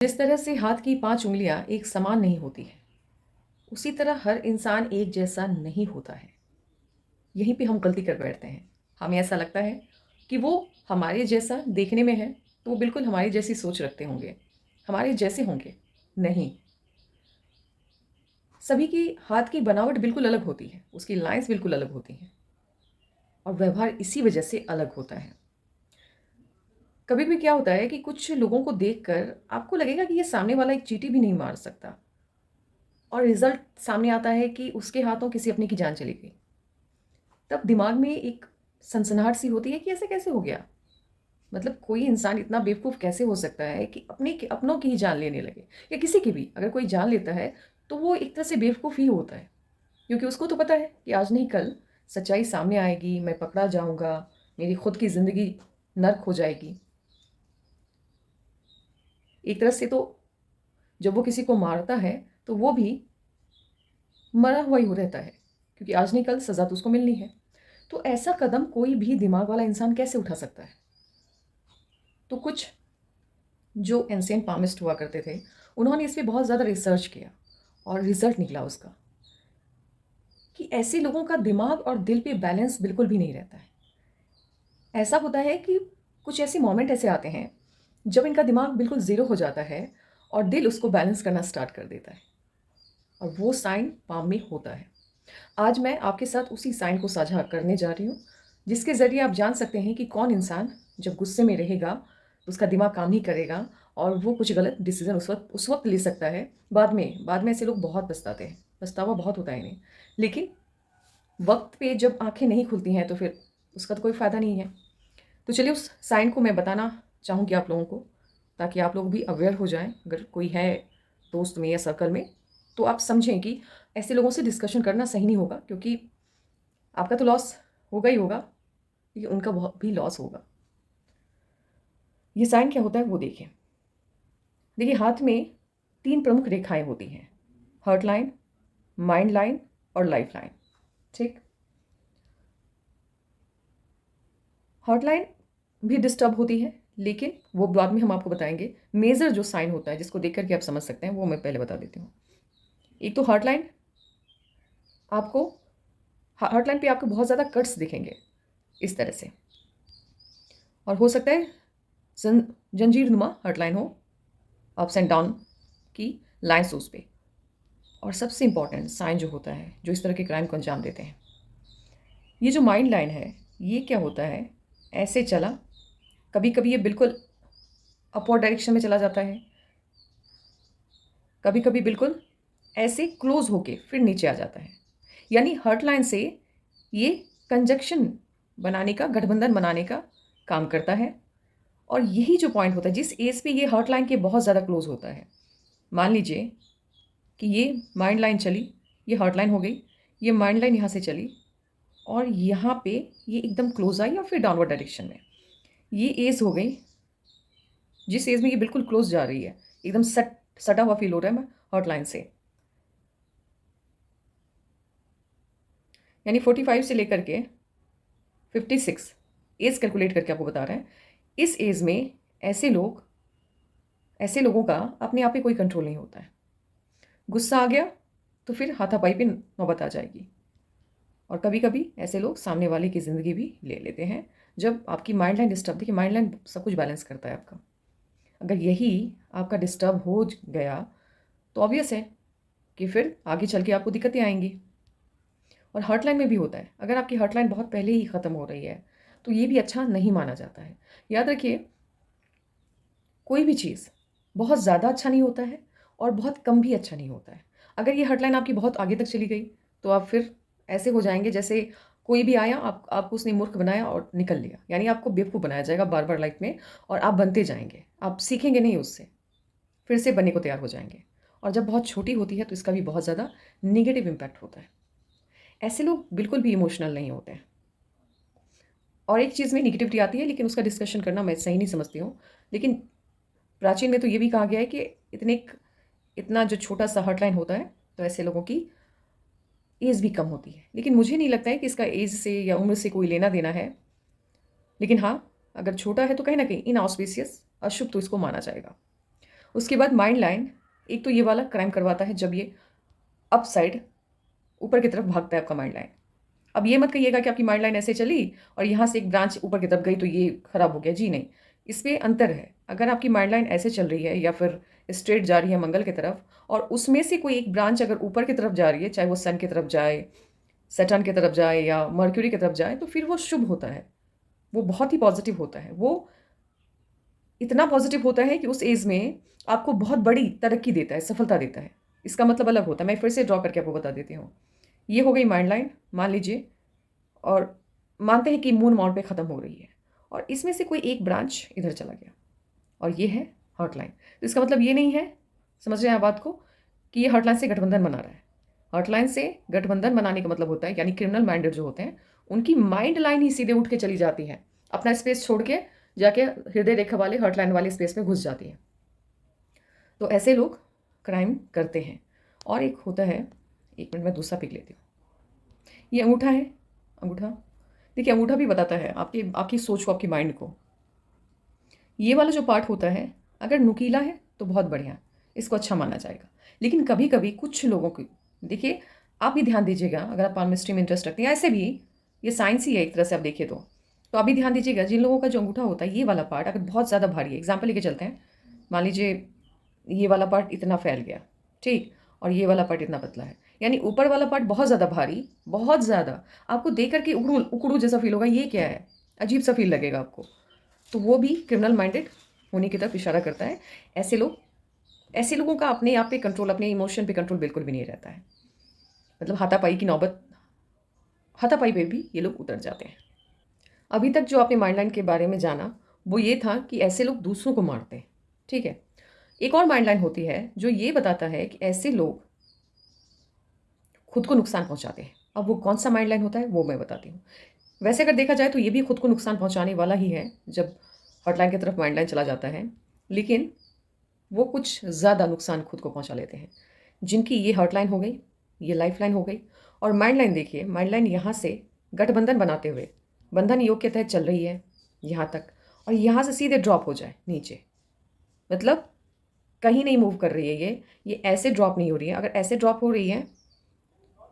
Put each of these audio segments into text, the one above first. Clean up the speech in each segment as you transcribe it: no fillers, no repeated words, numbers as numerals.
जिस तरह से हाथ की 5 उँगलियाँ एक समान नहीं होती हैं, उसी तरह हर इंसान एक जैसा नहीं होता है। यहीं पे हम गलती कर बैठते हैं। हमें ऐसा लगता है कि वो हमारे जैसा देखने में है, तो वो बिल्कुल हमारी जैसी सोच रखते होंगे, हमारे जैसे होंगे। नहीं, सभी की हाथ की बनावट बिल्कुल अलग होती है, उसकी लाइन्स बिल्कुल अलग होती हैं और व्यवहार इसी वजह से अलग होता है। कभी भी क्या होता है कि कुछ लोगों को देखकर आपको लगेगा कि ये सामने वाला एक चींटी भी नहीं मार सकता और रिज़ल्ट सामने आता है कि उसके हाथों किसी अपने की जान चली गई। तब दिमाग में एक सनसनाहट सी होती है कि ऐसे कैसे हो गया? मतलब कोई इंसान इतना बेवकूफ़ कैसे हो सकता है कि अपनों की ही जान लेने लगे या किसी की भी अगर कोई जान लेता है, तो वो एक तरह से बेवकूफ़ ही होता है। क्योंकि उसको तो पता है कि आज नहीं कल सच्चाई सामने आएगी, मैं पकड़ा जाऊँगा, मेरी खुद की ज़िंदगी नर्क हो जाएगी। एक तरह से तो जब वो किसी को मारता है, तो वो भी मरा हुआ ही हो रहता है, क्योंकि आज नहीं कल सज़ा तो उसको मिलनी है। तो ऐसा कदम कोई भी दिमाग वाला इंसान कैसे उठा सकता है? तो कुछ जो एंशिएंट पामिस्ट हुआ करते थे, उन्होंने इस पे बहुत ज़्यादा रिसर्च किया और रिज़ल्ट निकला उसका कि ऐसे लोगों का दिमाग और दिल पे बैलेंस बिल्कुल भी नहीं रहता है। ऐसा होता है कि कुछ ऐसे मोमेंट ऐसे आते हैं, जब इनका दिमाग बिल्कुल ज़ीरो हो जाता है और दिल उसको बैलेंस करना स्टार्ट कर देता है और वो साइन पाम में होता है। आज मैं आपके साथ उसी साइन को साझा करने जा रही हूँ, जिसके ज़रिए आप जान सकते हैं कि कौन इंसान जब गुस्से में रहेगा, तो उसका दिमाग काम नहीं करेगा और वो कुछ गलत डिसीज़न उस वक़्त ले सकता है। बाद में ऐसे लोग बहुत पछताते हैं, पछतावा बहुत होता है इन्हें। लेकिन वक़्त पे जब आँखें नहीं खुलती हैं, तो फिर उसका तो कोई फ़ायदा नहीं है। तो चलिए उस साइन को मैं बताना चाहूँगी आप लोगों को, ताकि आप लोग भी अवेयर हो जाएँ। अगर कोई है दोस्त में या सर्कल में, तो आप समझें कि ऐसे लोगों से डिस्कशन करना सही नहीं होगा, क्योंकि आपका तो लॉस होगा ही होगा, लेकिन उनका बहुत भी लॉस होगा। ये साइन क्या होता है वो देखिए। देखिए हाथ में 3 प्रमुख रेखाएँ होती हैं, हर्ट लाइन, माइंड लाइन और लाइफ लाइन, ठीक? हर्ट लाइन भी डिस्टर्ब होती है, लेकिन वो बाद में हम आपको बताएँगे। मेजर जो साइन होता है जिसको देख कर के आप समझ सकते हैं, वो मैं पहले बता देती हूँ। एक तो हर्ट लाइन, आपको हर्ट लाइन पे आपको बहुत ज़्यादा कट्स दिखेंगे, इस तरह से। और हो सकता है जंजीरनुमा हर्ट लाइन हो, अप्स एंड डाउन की लाइन्स हो उस पे। और सबसे इम्पोर्टेंट साइन जो होता है, जो इस तरह के क्राइम को अंजाम देते हैं, ये जो माइंड लाइन है, ये क्या होता है, ऐसे चला, कभी-कभी ये बिल्कुल अपवर्ड डायरेक्शन में चला जाता है, कभी-कभी बिल्कुल ऐसे क्लोज़ होके फिर नीचे आ जाता है। यानी हर्ट लाइन से ये कंजक्शन बनाने का, गठबंधन बनाने का काम करता है। और यही जो पॉइंट होता है, जिस एज पे ये हर्ट लाइन के बहुत ज़्यादा क्लोज़ होता है। मान लीजिए कि ये माइंड लाइन चली, ये हर्ट लाइन हो गई, ये माइंड लाइन यहाँ से चली और यहाँ पे ये एकदम क्लोज़ आई और फिर डाउनवर्ड डायरेक्शन में। ये एज हो गई, जिस एज में ये बिल्कुल क्लोज़ जा रही है, एकदम सटा हुआ फ़ील हो रहा है हर्ट लाइन से। यानी 45 से लेकर के 56 एज कैलकुलेट करके आपको बता रहे हैं। इस एज में ऐसे लोगों का अपने आप पे कोई कंट्रोल नहीं होता है। गुस्सा आ गया तो फिर हाथापाई पे नौबत आ जाएगी। और कभी-कभी ऐसे लोग सामने वाले की ज़िंदगी भी ले लेते हैं। जब आपकी माइंड लाइन डिस्टर्ब, देखिए माइंड लाइन सब कुछ बैलेंस करता है आपका। अगर यही आपका डिस्टर्ब हो गया, तो ऑब्वियस है कि फिर आगे चल के आपको दिक्कतें आएँगी। और हर्ट लाइन में भी होता है, अगर आपकी हर्ट लाइन बहुत पहले ही ख़त्म हो रही है, तो ये भी अच्छा नहीं माना जाता है। याद रखिए, कोई भी चीज़ बहुत ज़्यादा अच्छा नहीं होता है और बहुत कम भी अच्छा नहीं होता है। अगर ये हर्ट लाइन आपकी बहुत आगे तक चली गई, तो आप फिर ऐसे हो जाएँगे जैसे कोई भी आया, आपको उसने मूर्ख बनाया और निकल लिया। यानी आपको बेवकूफ़ बनाया जाएगा बार-बार लाइफ़ में और आप बनते जाएँगे। आप सीखेंगे नहीं उससे, फिर से बनने को तैयार हो जाएँगे। और जब बहुत छोटी होती है, तो इसका भी बहुत ज़्यादा नेगेटिव इम्पैक्ट होता है। ऐसे लोग बिल्कुल भी इमोशनल नहीं होते हैं। और एक चीज़ में नेगेटिविटी आती है, लेकिन उसका डिस्कशन करना मैं सही नहीं समझती हूँ। लेकिन प्राचीन में तो ये भी कहा गया है कि इतना जो छोटा-सा हॉटलाइन होता है, तो ऐसे लोगों की एज भी कम होती है। लेकिन मुझे नहीं लगता है कि इसका एज से या उम्र से कोई लेना-देना है। लेकिन हाँ, अगर छोटा है तो कहीं न कहीं इनऑस्पिशियस, अशुभ तो इसको माना जाएगा। उसके बाद माइंड लाइन, एक तो ये वाला क्राइम करवाता है जब ये अप साइड ऊपर की तरफ भागता है आपका माइंड लाइन। अब ये मत कहिएगा कि आपकी माइंड लाइन ऐसे चली और यहाँ से एक ब्रांच ऊपर की तरफ गई तो ये खराब हो गया, जी नहीं। इसमें अंतर है। अगर आपकी माइंड लाइन ऐसे चल रही है या फिर स्ट्रेट जा रही है मंगल की तरफ, और उसमें से कोई एक ब्रांच अगर ऊपर की तरफ जा रही है, चाहे वो सन की तरफ जाए, सैटर्न की तरफ जाए या मर्क्यूरी की तरफ जाए, तो फिर वो शुभ होता है, वो बहुत ही पॉजिटिव होता है। वो इतना पॉजिटिव होता है कि उस एज में आपको बहुत बड़ी तरक्की देता है, सफलता देता है। इसका मतलब अलग होता है। मैं फिर से ड्रॉ करके आपको बता देती हूँ। ये हो गई माइंड लाइन, मान लीजिए, और मानते हैं कि मून माउंट पे ख़त्म हो रही है और इसमें से कोई एक ब्रांच इधर चला गया और ये है हॉट लाइन। तो इसका मतलब ये नहीं है, समझ रहे हैं आप बात को, कि ये हॉट लाइन से गठबंधन बना रहा है। हॉट लाइन से गठबंधन बनाने का मतलब होता है, यानी क्रिमिनल माइंडेड जो होते हैं उनकी माइंड लाइन ही सीधे उठ के चली जाती है, अपना स्पेस छोड़ के जाके हृदय रेखा वाले हॉट लाइन वाले स्पेस में घुस जाती है। तो ऐसे लोग क्राइम करते हैं। और एक होता है, एक मिनट में दूसरा पिक लेती हूँ। ये अंगूठा है, अंगूठा देखिए, अंगूठा भी बताता है आपकी आपकी सोच को, आपकी माइंड को। ये वाला जो पार्ट होता है अगर नुकीला है तो बहुत बढ़िया, इसको अच्छा माना जाएगा। लेकिन कभी कभी कुछ लोगों की, देखिए आप भी ध्यान दीजिएगा, अगर आप पाल्मिस्ट्री में इंटरेस्ट रखते हैं, ऐसे भी ये साइंस ही है एक तरह से आप देखिए तो आप भी ध्यान दीजिएगा। जिन लोगों का जो अंगूठा होता है ये वाला पार्ट अगर बहुत ज़्यादा भारी है, एग्जाम्पल लेके चलते हैं, मान लीजिए ये वाला पार्ट इतना फैल गया, ठीक, और ये वाला पार्ट इतना पतला है, यानी ऊपर वाला पार्ट बहुत ज़्यादा भारी, बहुत ज़्यादा, आपको देख करके उकड़ू उकड़ू जैसा फील होगा, ये क्या है, अजीब सा फील लगेगा आपको। तो वो भी क्रिमिनल माइंडेड होने की तरफ इशारा करता है। ऐसे लोगों का अपने आप पे कंट्रोल, अपने इमोशन पे कंट्रोल बिल्कुल भी नहीं रहता है। मतलब हाथापाई की नौबत, हाथापाई पे भी ये लोग उतर जाते हैं। अभी तक जो आपने माइंड लाइन के बारे में जाना वो ये था कि ऐसे लोग दूसरों को मारते हैं, ठीक है। एक और माइंड लाइन होती है जो ये बताता है कि ऐसे लोग खुद को नुकसान पहुंचाते हैं। अब वो कौन सा माइंड लाइन होता है वो मैं बताती हूँ। वैसे अगर देखा जाए तो ये भी खुद को नुकसान पहुंचाने वाला ही है जब हॉटलाइन की तरफ माइंड लाइन चला जाता है, लेकिन वो कुछ ज़्यादा नुकसान खुद को पहुंचा लेते हैं। जिनकी ये हॉटलाइन हो गई, ये लाइफ लाइन हो गई, और माइंड लाइन देखिए, माइंड लाइन यहाँ से गठबंधन बनाते हुए बंधन योग के तहत चल रही है यहाँ तक, और यहाँ से सीधे ड्रॉप हो जाए नीचे, मतलब कहीं नहीं मूव कर रही है, ये ऐसे ड्रॉप नहीं हो रही है। अगर ऐसे ड्रॉप हो रही है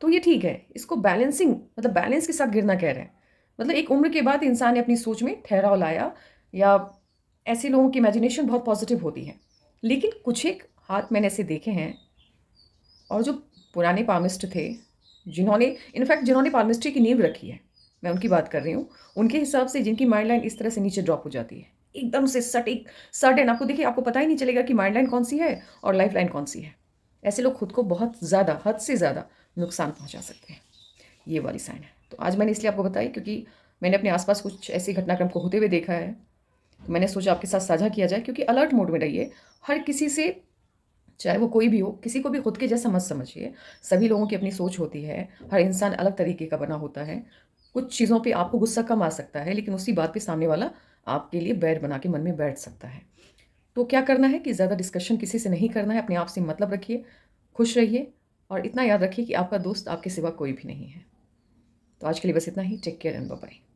तो ये ठीक है, इसको बैलेंसिंग, मतलब बैलेंस के साथ गिरना कह रहे हैं। मतलब एक उम्र के बाद इंसान ने अपनी सोच में ठहराव लाया, या ऐसे लोगों की इमेजिनेशन बहुत पॉजिटिव होती है। लेकिन कुछ एक हाथ मैंने ऐसे देखे हैं, और जो पुराने पामिस्ट थे, जिन्होंने पामिस्ट्री की नींव रखी है, मैं उनकी बात कर रही हूँ, उनके हिसाब से जिनकी माइंड लाइन इस तरह से नीचे ड्रॉप हो जाती है एकदम से सटीक सडन, आपको देखिए, आपको पता ही नहीं चलेगा कि माइंड लाइन कौन सी है और लाइफ लाइन कौन सी है। ऐसे लोग खुद को बहुत ज़्यादा, हद से ज़्यादा नुकसान पहुंचा सकते हैं। ये वाली साइन है। तो आज मैंने इसलिए आपको बताई क्योंकि मैंने अपने आसपास कुछ ऐसे घटनाक्रम को होते हुए देखा है, तो मैंने सोचा आपके साथ साझा किया जाए। क्योंकि अलर्ट मोड में रहिए, हर किसी से, चाहे वो कोई भी हो, किसी को भी खुद के जैसा मत समझिए। सभी लोगों की अपनी सोच होती है, हर इंसान अलग तरीके का बना होता है। कुछ चीज़ों पे आपको गुस्सा कम आ सकता है, लेकिन उसी बात पे सामने वाला आपके लिए बैर बना के मन में बैठ सकता है। तो क्या करना है कि ज़्यादा डिस्कशन किसी से नहीं करना है, अपने आप से मतलब रखिए, खुश रहिए, और इतना याद रखिए कि आपका दोस्त आपके सिवा कोई भी नहीं है। तो आज के लिए बस इतना ही। Take care and bye bye.